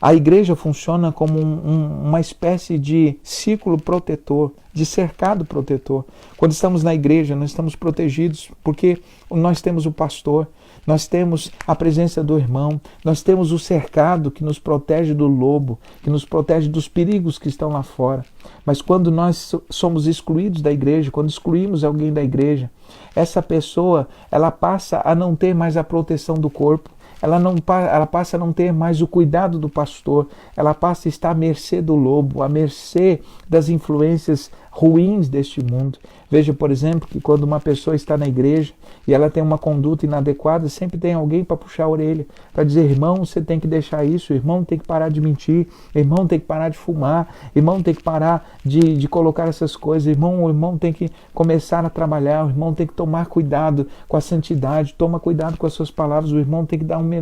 A igreja funciona como uma espécie de círculo protetor, de cercado protetor. Quando estamos na igreja, nós estamos protegidos porque nós temos o pastor, nós temos a presença do irmão, nós temos o cercado que nos protege do lobo, que nos protege dos perigos que estão lá fora. Mas quando nós somos excluídos da igreja, quando excluímos alguém da igreja, essa pessoa ela passa a não ter mais a proteção do corpo. Ela passa a não ter mais o cuidado do pastor, ela passa a estar à mercê do lobo, à mercê das influências ruins deste mundo. Veja, por exemplo, que quando uma pessoa está na igreja e ela tem uma conduta inadequada, sempre tem alguém para puxar a orelha, para dizer, irmão, você tem que deixar isso, irmão tem que parar de mentir, irmão tem que parar de fumar, irmão tem que parar de colocar essas coisas, o irmão tem que começar a trabalhar, o irmão tem que tomar cuidado com a santidade, toma cuidado com as suas palavras, o irmão tem que dar um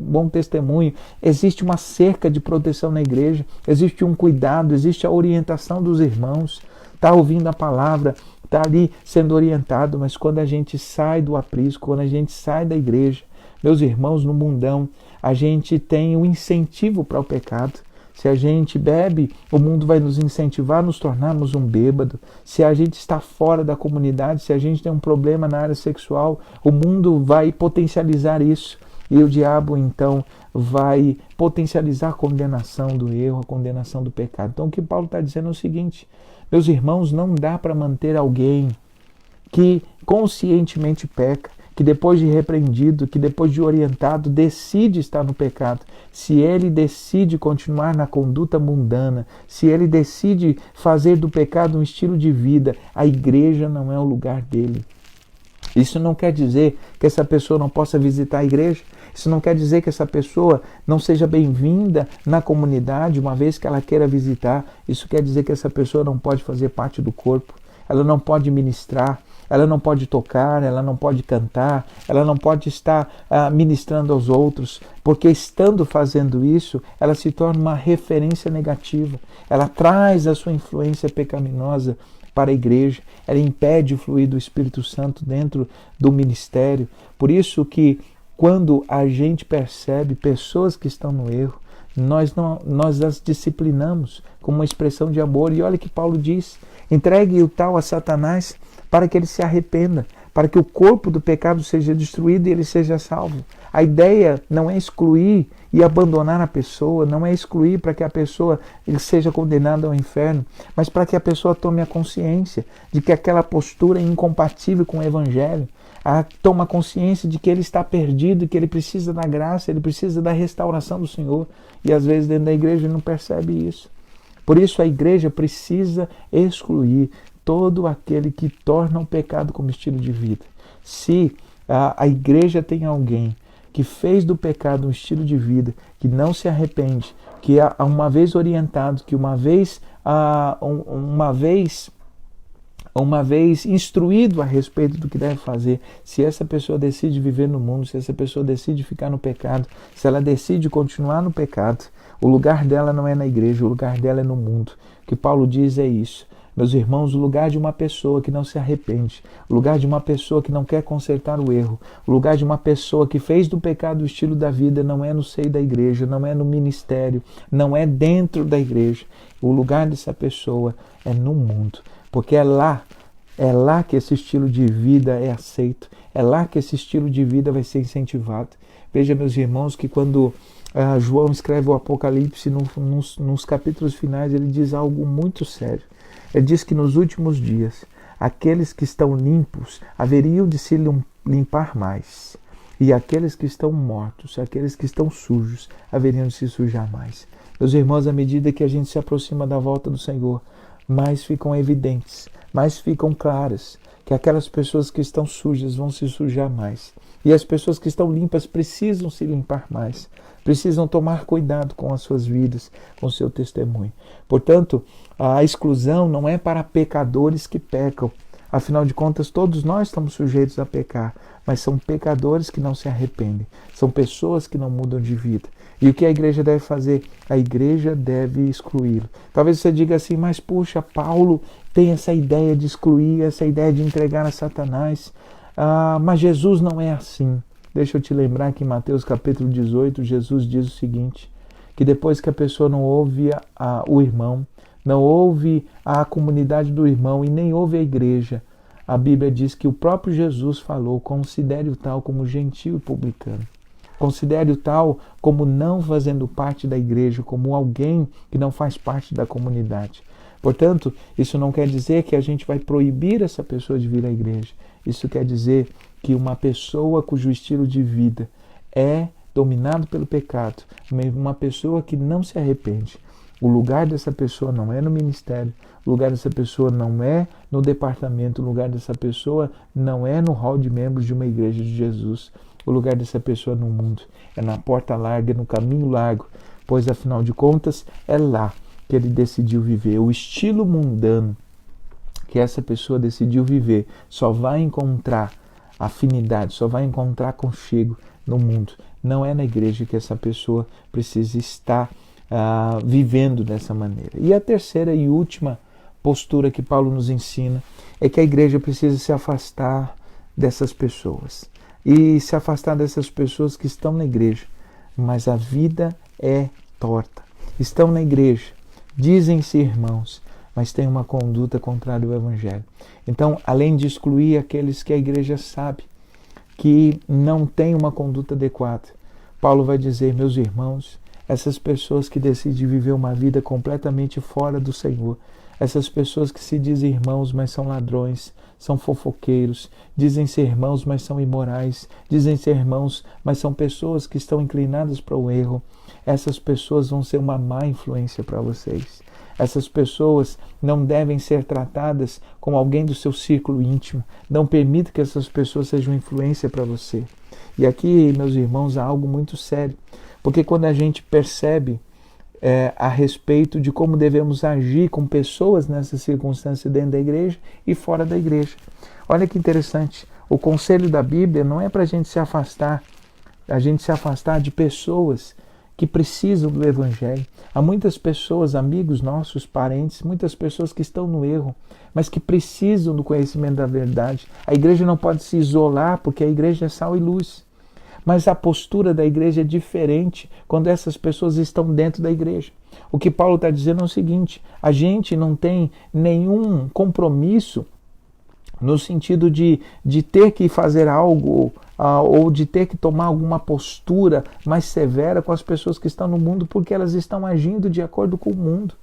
bom testemunho. Existe uma cerca de proteção na igreja, existe um cuidado, existe a orientação dos irmãos, está ouvindo a palavra, está ali sendo orientado, mas quando a gente sai do aprisco, quando a gente sai da igreja, meus irmãos, no mundão, a gente tem um incentivo para o pecado. Se a gente bebe, o mundo vai nos incentivar a nos tornarmos um bêbado. Se a gente está fora da comunidade, se a gente tem um problema na área sexual, o mundo vai potencializar isso. e o diabo então vai potencializar a condenação do erro, a condenação do pecado. Então o que Paulo está dizendo é o seguinte: meus irmãos, não dá para manter alguém que conscientemente peca, que depois de repreendido, que depois de orientado, decide estar no pecado. Se ele decide continuar na conduta mundana, se ele decide fazer do pecado um estilo de vida, a igreja não é o lugar dele. Isso não quer dizer que essa pessoa não possa visitar a igreja. Isso não quer dizer que essa pessoa não seja bem-vinda na comunidade, uma vez que ela queira visitar. Isso quer dizer que essa pessoa não pode fazer parte do corpo, ela não pode ministrar, ela não pode tocar, ela não pode cantar, ela não pode estar ministrando aos outros, porque estando fazendo isso, ela se torna uma referência negativa. Ela traz a sua influência pecaminosa para a igreja, ela impede o fluir do Espírito Santo dentro do ministério. Por isso que quando a gente percebe pessoas que estão no erro, nós as disciplinamos como uma expressão de amor. E olha que Paulo diz: entregue o tal a Satanás para que ele se arrependa, para que o corpo do pecado seja destruído e ele seja salvo. A ideia não é excluir e abandonar a pessoa, não é excluir para que a pessoa seja condenada ao inferno, mas para que a pessoa tome a consciência de que aquela postura é incompatível com o Evangelho. Toma consciência de que ele está perdido, que ele precisa da graça, ele precisa da restauração do Senhor. E às vezes dentro da igreja ele não percebe isso. Por isso a igreja precisa excluir todo aquele que torna o pecado como estilo de vida. Se a igreja tem alguém que fez do pecado um estilo de vida, que não se arrepende, que uma vez orientado, que uma vez instruído a respeito do que deve fazer, se essa pessoa decide viver no mundo, se essa pessoa decide ficar no pecado, se ela decide continuar no pecado, o lugar dela não é na igreja, o lugar dela é no mundo. O que Paulo diz é isso. Meus irmãos, o lugar de uma pessoa que não se arrepende, o lugar de uma pessoa que não quer consertar o erro, o lugar de uma pessoa que fez do pecado o estilo da vida, não é no seio da igreja, não é no ministério, não é dentro da igreja. O lugar dessa pessoa é no mundo, porque é lá que esse estilo de vida é aceito, é lá que esse estilo de vida vai ser incentivado. Veja, meus irmãos, que quando João escreve o Apocalipse, nos capítulos finais, ele diz algo muito sério. Ele diz que nos últimos dias, aqueles que estão limpos haveriam de se limpar mais, e aqueles que estão mortos, aqueles que estão sujos, haveriam de se sujar mais. Meus irmãos, à medida que a gente se aproxima da volta do Senhor, mais ficam evidentes, mais ficam claras, que aquelas pessoas que estão sujas vão se sujar mais. E as pessoas que estão limpas precisam se limpar mais, precisam tomar cuidado com as suas vidas, com o seu testemunho. Portanto, a exclusão não é para pecadores que pecam. Afinal de contas, todos nós estamos sujeitos a pecar, mas são pecadores que não se arrependem, são pessoas que não mudam de vida. E o que a igreja deve fazer? A igreja deve excluí-lo. Talvez você diga assim: mas puxa, Paulo tem essa ideia de excluir, essa ideia de entregar a Satanás. Mas Jesus não é assim. Deixa eu te lembrar que em Mateus capítulo 18, Jesus diz o seguinte, que depois que a pessoa não ouve o irmão, não ouve a comunidade do irmão e nem ouve a igreja, a Bíblia diz que o próprio Jesus falou: considere o tal como gentil e publicano. Considere o tal como não fazendo parte da igreja, como alguém que não faz parte da comunidade. Portanto, isso não quer dizer que a gente vai proibir essa pessoa de vir à igreja. Isso quer dizer que uma pessoa cujo estilo de vida é dominado pelo pecado, uma pessoa que não se arrepende, o lugar dessa pessoa não é no ministério, o lugar dessa pessoa não é no departamento, o lugar dessa pessoa não é no hall de membros de uma igreja de Jesus. O lugar dessa pessoa no mundo é na porta larga, no caminho largo, pois afinal de contas é lá que ele decidiu viver. O estilo mundano que essa pessoa decidiu viver só vai encontrar afinidade, só vai encontrar conchego no mundo. Não é na igreja que essa pessoa precisa estar vivendo dessa maneira. E a terceira e última postura que Paulo nos ensina é que a igreja precisa se afastar dessas pessoas. E se afastar dessas pessoas que estão na igreja, mas a vida é torta. Estão na igreja, dizem-se irmãos, mas têm uma conduta contrária ao Evangelho. Então, além de excluir aqueles que a igreja sabe que não tem uma conduta adequada, Paulo vai dizer, meus irmãos, essas pessoas que decidem viver uma vida completamente fora do Senhor, essas pessoas que se dizem irmãos, mas são ladrões, são fofoqueiros, dizem ser irmãos, mas são imorais, dizem ser irmãos, mas são pessoas que estão inclinadas para o erro, essas pessoas vão ser uma má influência para vocês. Essas pessoas não devem ser tratadas como alguém do seu círculo íntimo. Não permita que essas pessoas sejam influência para você. E aqui, meus irmãos, há algo muito sério. Porque quando a gente percebe a respeito de como devemos agir com pessoas nessa circunstância dentro da igreja e fora da igreja. Olha que interessante. O conselho da Bíblia não é para a gente se afastar de pessoas que precisam do Evangelho. Há muitas pessoas, amigos nossos, parentes, muitas pessoas que estão no erro, mas que precisam do conhecimento da verdade. A igreja não pode se isolar, porque a igreja é sal e luz. Mas a postura da igreja é diferente quando essas pessoas estão dentro da igreja. O que Paulo está dizendo é o seguinte, a gente não tem nenhum compromisso no sentido de ter que fazer algo ou de ter que tomar alguma postura mais severa com as pessoas que estão no mundo, porque elas estão agindo de acordo com o mundo.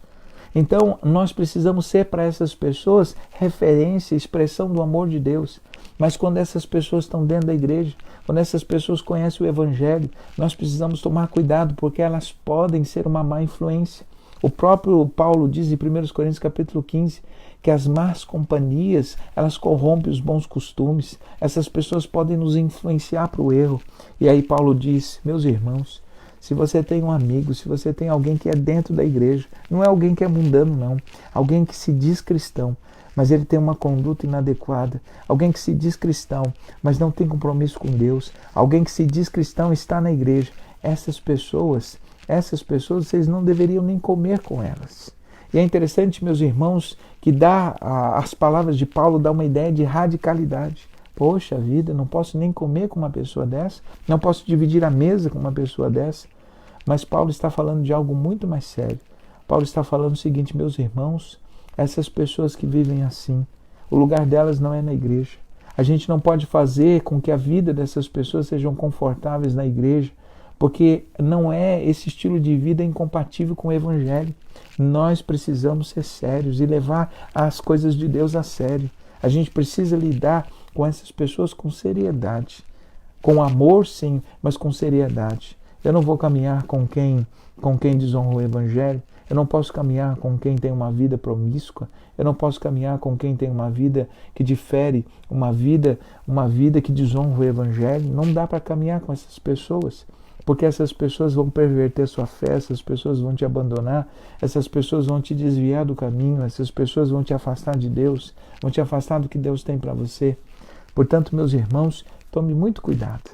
Então, nós precisamos ser para essas pessoas referência, expressão do amor de Deus. Mas quando essas pessoas estão dentro da igreja, quando essas pessoas conhecem o Evangelho, nós precisamos tomar cuidado, porque elas podem ser uma má influência. O próprio Paulo diz em 1 Coríntios capítulo 15 que as más companhias, elas corrompem os bons costumes. Essas pessoas podem nos influenciar para o erro. E aí Paulo diz, meus irmãos, se você tem um amigo, se você tem alguém que é dentro da igreja, não é alguém que é mundano não, alguém que se diz cristão, mas ele tem uma conduta inadequada, alguém que se diz cristão, mas não tem compromisso com Deus, alguém que se diz cristão está na igreja, essas pessoas vocês não deveriam nem comer com elas. E é interessante, meus irmãos, que as palavras de Paulo dão uma ideia de radicalidade. Poxa vida, não posso nem comer com uma pessoa dessa, não posso dividir a mesa com uma pessoa dessa. Mas Paulo está falando de algo muito mais sério. Paulo está falando o seguinte, meus irmãos, essas pessoas que vivem assim, o lugar delas não é na igreja. A gente não pode fazer com que a vida dessas pessoas sejam confortáveis na igreja, porque não é esse estilo de vida incompatível com o Evangelho. Nós precisamos ser sérios e levar as coisas de Deus a sério. A gente precisa lidar com essas pessoas com seriedade, com amor sim, mas com seriedade. Eu não vou caminhar com quem desonra o Evangelho, eu não posso caminhar com quem tem uma vida promíscua, eu não posso caminhar com quem tem uma vida que difere, uma vida que desonra o Evangelho. Não dá para caminhar com essas pessoas. Porque essas pessoas vão perverter sua fé, essas pessoas vão te abandonar, essas pessoas vão te desviar do caminho, essas pessoas vão te afastar de Deus, vão te afastar do que Deus tem para você. Portanto, meus irmãos, tome muito cuidado,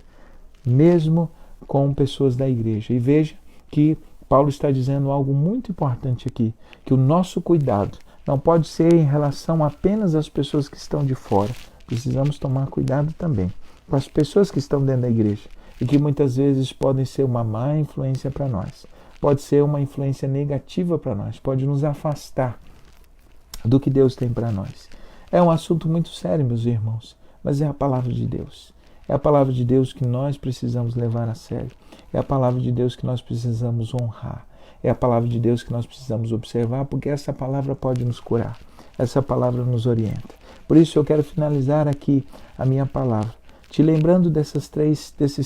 mesmo com pessoas da igreja. E veja que Paulo está dizendo algo muito importante aqui, que o nosso cuidado não pode ser em relação apenas às pessoas que estão de fora. Precisamos tomar cuidado também com as pessoas que estão dentro da igreja, e que muitas vezes podem ser uma má influência para nós, pode ser uma influência negativa para nós, pode nos afastar do que Deus tem para nós. É um assunto muito sério, meus irmãos, mas é a palavra de Deus. É a palavra de Deus que nós precisamos levar a sério. É a palavra de Deus que nós precisamos honrar. É a palavra de Deus que nós precisamos observar, porque essa palavra pode nos curar. Essa palavra nos orienta. Por isso eu quero finalizar aqui a minha palavra, te lembrando desses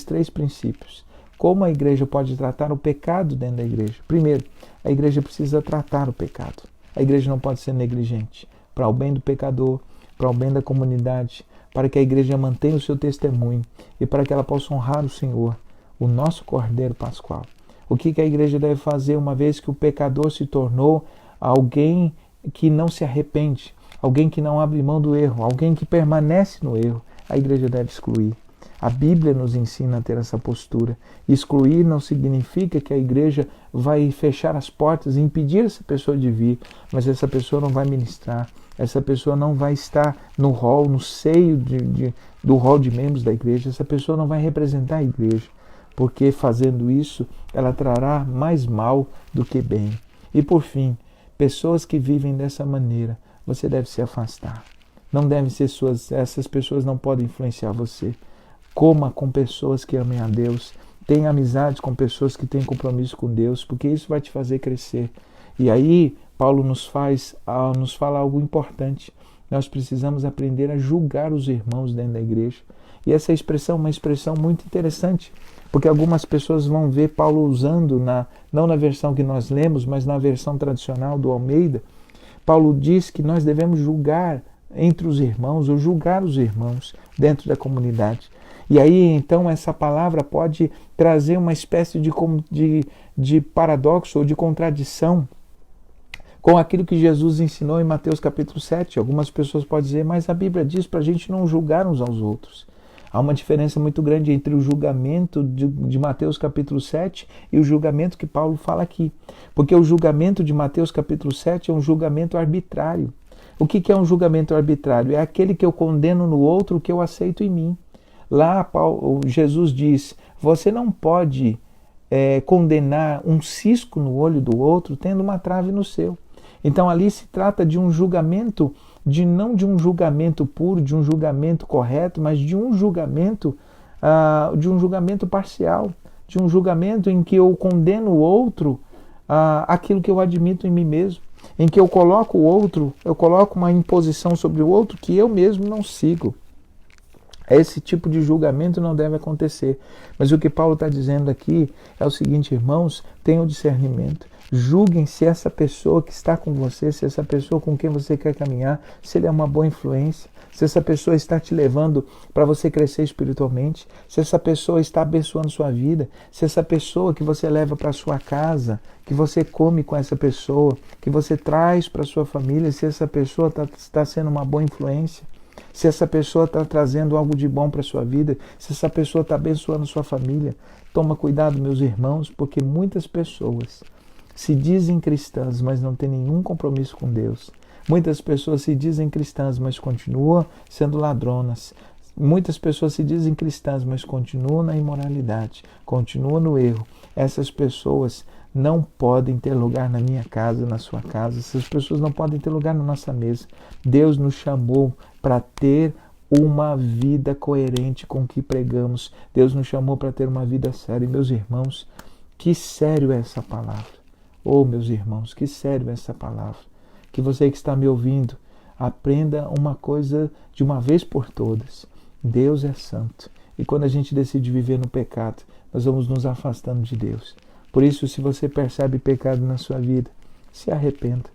três princípios. Como a igreja pode tratar o pecado dentro da igreja? Primeiro, a igreja precisa tratar o pecado. A igreja não pode ser negligente. Para o bem do pecador, para o bem da comunidade, para que a igreja mantenha o seu testemunho e para que ela possa honrar o Senhor, o nosso Cordeiro Pascual. O que a igreja deve fazer uma vez que o pecador se tornou alguém que não se arrepende, alguém que não abre mão do erro, alguém que permanece no erro? A igreja deve excluir. A Bíblia nos ensina a ter essa postura. Excluir não significa que a igreja vai fechar as portas e impedir essa pessoa de vir, mas essa pessoa não vai ministrar, essa pessoa não vai estar no hall, no seio do hall de membros da igreja, essa pessoa não vai representar a igreja, porque fazendo isso, ela trará mais mal do que bem. E por fim, pessoas que vivem dessa maneira, você deve se afastar. Não devem ser essas pessoas não podem influenciar você. Coma com pessoas que amem a Deus, tenha amizades com pessoas que têm compromisso com Deus, porque isso vai te fazer crescer. E aí, Paulo nos fala algo importante. Nós precisamos aprender a julgar os irmãos dentro da igreja. E essa expressão é uma expressão muito interessante, porque algumas pessoas vão ver Paulo usando, não na versão que nós lemos, mas na versão tradicional do Almeida. Paulo diz que nós devemos julgar entre os irmãos, ou julgar os irmãos dentro da comunidade. E aí, então, essa palavra pode trazer uma espécie de paradoxo ou de contradição com aquilo que Jesus ensinou em Mateus capítulo 7. Algumas pessoas podem dizer, mas a Bíblia diz para a gente não julgar uns aos outros. Há uma diferença muito grande entre o julgamento de Mateus capítulo 7 e o julgamento que Paulo fala aqui. Porque o julgamento de Mateus capítulo 7 é um julgamento arbitrário. O que é um julgamento arbitrário? É aquele que eu condeno no outro o que eu aceito em mim. Lá Jesus diz, você não pode condenar um cisco no olho do outro tendo uma trave no seu. Então ali se trata de um julgamento, não de um julgamento puro, de um julgamento correto, mas de um julgamento parcial, de um julgamento em que eu condeno o outro aquilo que eu admito em mim mesmo, em que eu coloco uma imposição sobre o outro que eu mesmo não sigo. Esse tipo de julgamento não deve acontecer. Mas o que Paulo está dizendo aqui é o seguinte, irmãos, tenham discernimento. Julguem se essa pessoa que está com você, se essa pessoa com quem você quer caminhar, se ele é uma boa influência, se essa pessoa está te levando para você crescer espiritualmente, se essa pessoa está abençoando sua vida, se essa pessoa que você leva para sua casa, que você come com essa pessoa, que você traz para sua família, se essa pessoa está sendo uma boa influência, se essa pessoa está trazendo algo de bom para a sua vida, se essa pessoa está abençoando a sua família. Toma cuidado, meus irmãos, porque muitas pessoas se dizem cristãs, mas não têm nenhum compromisso com Deus. Muitas pessoas se dizem cristãs, mas continuam sendo ladronas. Muitas pessoas se dizem cristãs, mas continuam na imoralidade, continuam no erro. Essas pessoas não podem ter lugar na minha casa, na sua casa. Essas pessoas não podem ter lugar na nossa mesa. Deus nos chamou para ter uma vida coerente com o que pregamos. Deus nos chamou para ter uma vida séria. E, meus irmãos, que sério é essa palavra. Oh, meus irmãos, que sério é essa palavra. Que você que está me ouvindo, aprenda uma coisa de uma vez por todas. Deus é santo. E quando a gente decide viver no pecado, nós vamos nos afastando de Deus. Por isso, se você percebe pecado na sua vida, se arrependa.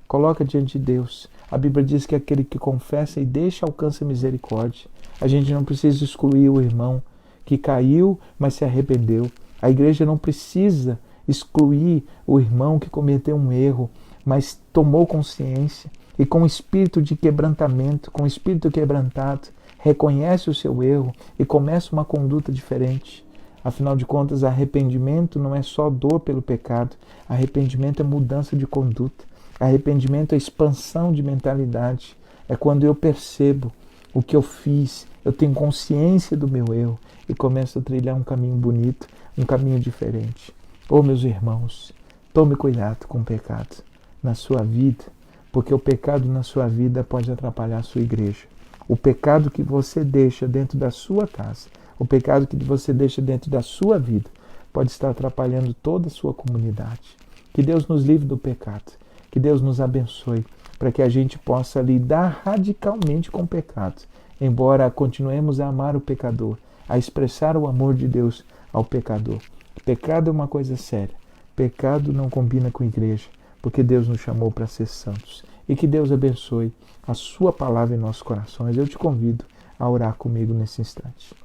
Coloca diante de Deus. A Bíblia diz que aquele que confessa e deixa alcança misericórdia. A gente não precisa excluir o irmão que caiu, mas se arrependeu. A igreja não precisa excluir o irmão que cometeu um erro, mas tomou consciência e com espírito de quebrantamento, com espírito quebrantado, reconhece o seu erro e começa uma conduta diferente. Afinal de contas, arrependimento não é só dor pelo pecado. Arrependimento é mudança de conduta. Arrependimento é expansão de mentalidade. É quando eu percebo o que eu fiz, eu tenho consciência do meu erro e começo a trilhar um caminho bonito, um caminho diferente. Oh, meus irmãos, tome cuidado com o pecado na sua vida, porque o pecado na sua vida pode atrapalhar a sua igreja. O pecado que você deixa dentro da sua casa, o pecado que você deixa dentro da sua vida, pode estar atrapalhando toda a sua comunidade. Que Deus nos livre do pecado, que Deus nos abençoe, para que a gente possa lidar radicalmente com o pecado, embora continuemos a amar o pecador, a expressar o amor de Deus ao pecador. Pecado é uma coisa séria. Pecado não combina com a igreja, porque Deus nos chamou para ser santos. E que Deus abençoe a sua palavra em nossos corações. Eu te convido a orar comigo nesse instante.